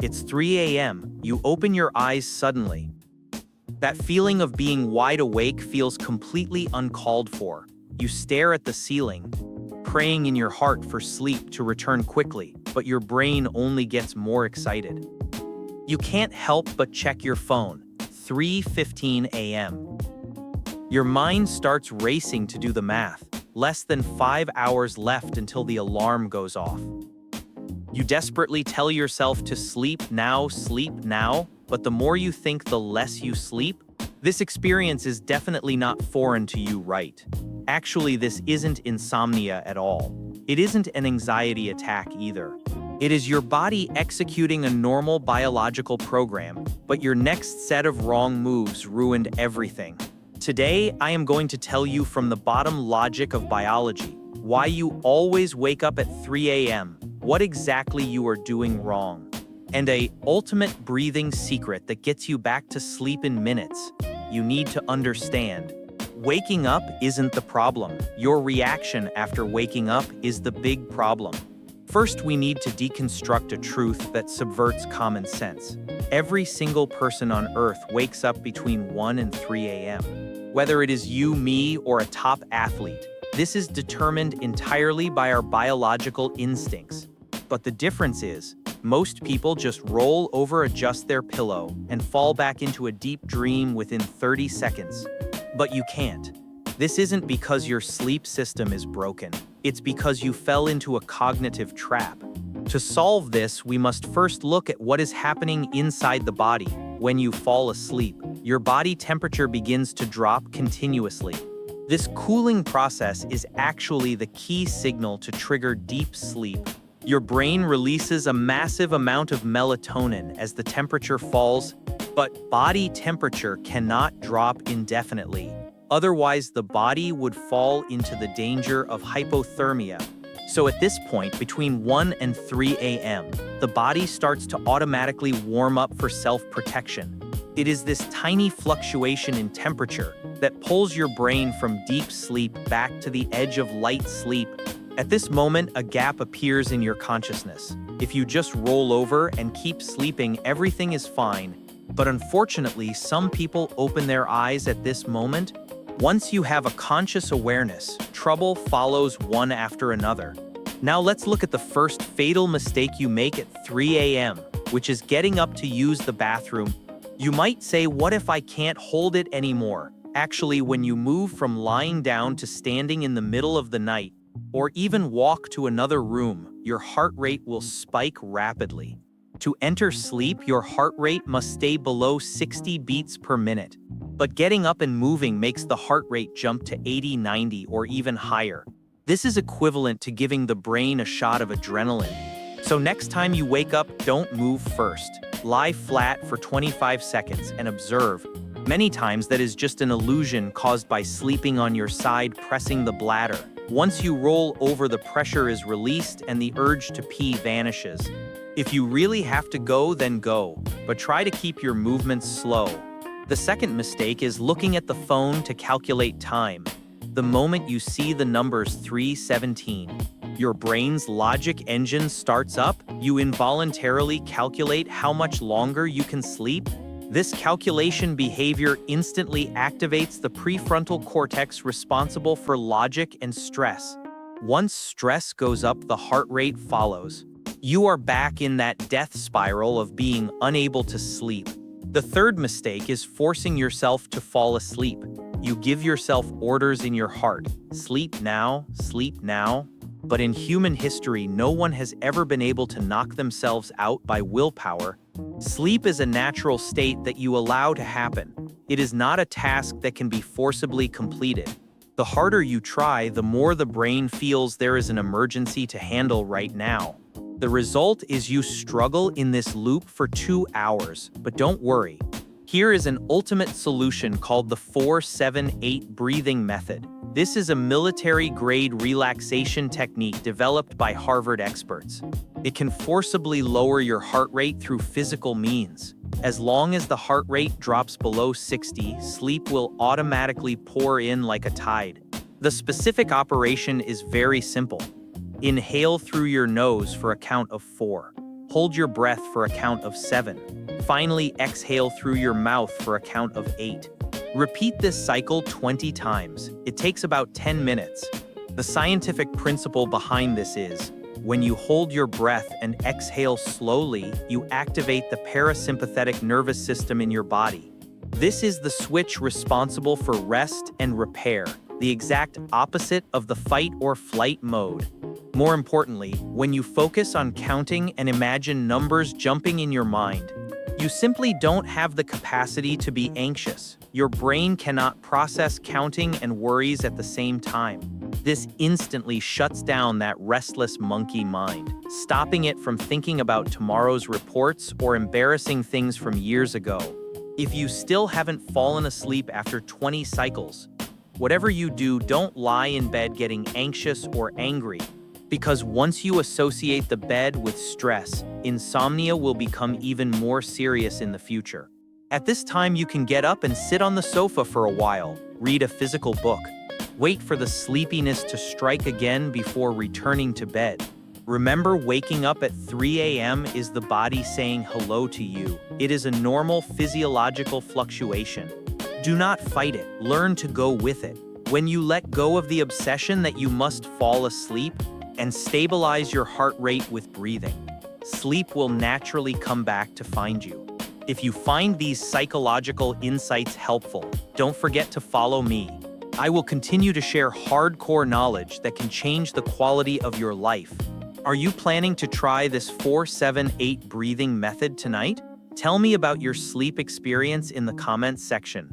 It's 3 a.m. You open your eyes suddenly. That feeling of being wide awake feels completely uncalled for. You stare at the ceiling, praying in your heart for sleep to return quickly, but your brain only gets more excited. You can't help but check your phone. 3:15 a.m. Your mind starts racing to do the math. Less than 5 hours left until the alarm goes off. You desperately tell yourself to sleep now, but the more you think, the less you sleep. This experience is definitely not foreign to you, right? Actually, this isn't insomnia at all. It isn't an anxiety attack either. It is your body executing a normal biological program, but your next set of wrong moves ruined everything. Today, I am going to tell you from the bottom logic of biology, why you always wake up at 3 a.m., what exactly you are doing wrong, and a ultimate breathing secret that gets you back to sleep in minutes. You need to understand. Waking up isn't the problem. Your reaction after waking up is the big problem. First, we need to deconstruct a truth that subverts common sense. Every single person on Earth wakes up between 1 and 3 a.m. Whether it is you, me, or a top athlete, this is determined entirely by our biological instincts. But the difference is, most people just roll over, adjust their pillow, and fall back into a deep dream within 30 seconds. But you can't. This isn't because your sleep system is broken. It's because you fell into a cognitive trap. To solve this, we must first look at what is happening inside the body. When you fall asleep, your body temperature begins to drop continuously. This cooling process is actually the key signal to trigger deep sleep. Your brain releases a massive amount of melatonin as the temperature falls, but body temperature cannot drop indefinitely. Otherwise, the body would fall into the danger of hypothermia. So at this point, between 1 and 3 a.m., the body starts to automatically warm up for self-protection. It is this tiny fluctuation in temperature that pulls your brain from deep sleep back to the edge of light sleep. At this moment, a gap appears in your consciousness. If you just roll over and keep sleeping, everything is fine. But unfortunately, some people open their eyes at this moment. Once you have a conscious awareness, trouble follows one after another. Now let's look at the first fatal mistake you make at 3 a.m., which is getting up to use the bathroom. You might say, what if I can't hold it anymore? Actually, when you move from lying down to standing in the middle of the night, or even walk to another room, your heart rate will spike rapidly. To enter sleep, your heart rate must stay below 60 beats per minute. But getting up and moving makes the heart rate jump to 80, 90, or even higher. This is equivalent to giving the brain a shot of adrenaline. So next time you wake up, don't move first. Lie flat for 25 seconds and observe. Many times that is just an illusion caused by sleeping on your side, pressing the bladder. Once you roll over, the pressure is released and the urge to pee vanishes. If you really have to go, then go, but try to keep your movements slow. The second mistake is looking at the phone to calculate time. The moment you see the numbers 3:17, your brain's logic engine starts up. You involuntarily calculate how much longer you can sleep. This calculation behavior instantly activates the prefrontal cortex responsible for logic and stress. Once stress goes up, the heart rate follows. You are back in that death spiral of being unable to sleep. The third mistake is forcing yourself to fall asleep. You give yourself orders in your heart. Sleep now, sleep now. But in human history, no one has ever been able to knock themselves out by willpower. Sleep is a natural state that you allow to happen. It is not a task that can be forcibly completed. The harder you try, the more the brain feels there is an emergency to handle right now. The result is you struggle in this loop for 2 hours, but don't worry. Here is an ultimate solution called the 4-7-8 breathing method. This is a military-grade relaxation technique developed by Harvard experts. It can forcibly lower your heart rate through physical means. As long as the heart rate drops below 60, sleep will automatically pour in like a tide. The specific operation is very simple. Inhale through your nose for a count of 4. Hold your breath for a count of 7. Finally, exhale through your mouth for a count of 8. Repeat this cycle 20 times. It takes about 10 minutes. The scientific principle behind this is, when you hold your breath and exhale slowly, you activate the parasympathetic nervous system in your body. This is the switch responsible for rest and repair, the exact opposite of the fight or flight mode. More importantly, when you focus on counting and imagine numbers jumping in your mind, you simply don't have the capacity to be anxious. Your brain cannot process counting and worries at the same time. This instantly shuts down that restless monkey mind, stopping it from thinking about tomorrow's reports or embarrassing things from years ago. If you still haven't fallen asleep after 20 cycles, whatever you do, don't lie in bed getting anxious or angry. Because once you associate the bed with stress, insomnia will become even more serious in the future. At this time, you can get up and sit on the sofa for a while, read a physical book, wait for the sleepiness to strike again before returning to bed. Remember, waking up at 3 a.m. is the body saying hello to you. It is a normal physiological fluctuation. Do not fight it, learn to go with it. When you let go of the obsession that you must fall asleep, and stabilize your heart rate with breathing, sleep will naturally come back to find you. If you find these psychological insights helpful, don't forget to follow me. I will continue to share hardcore knowledge that can change the quality of your life. Are you planning to try this 4-7-8 breathing method tonight? Tell me about your sleep experience in the comments section.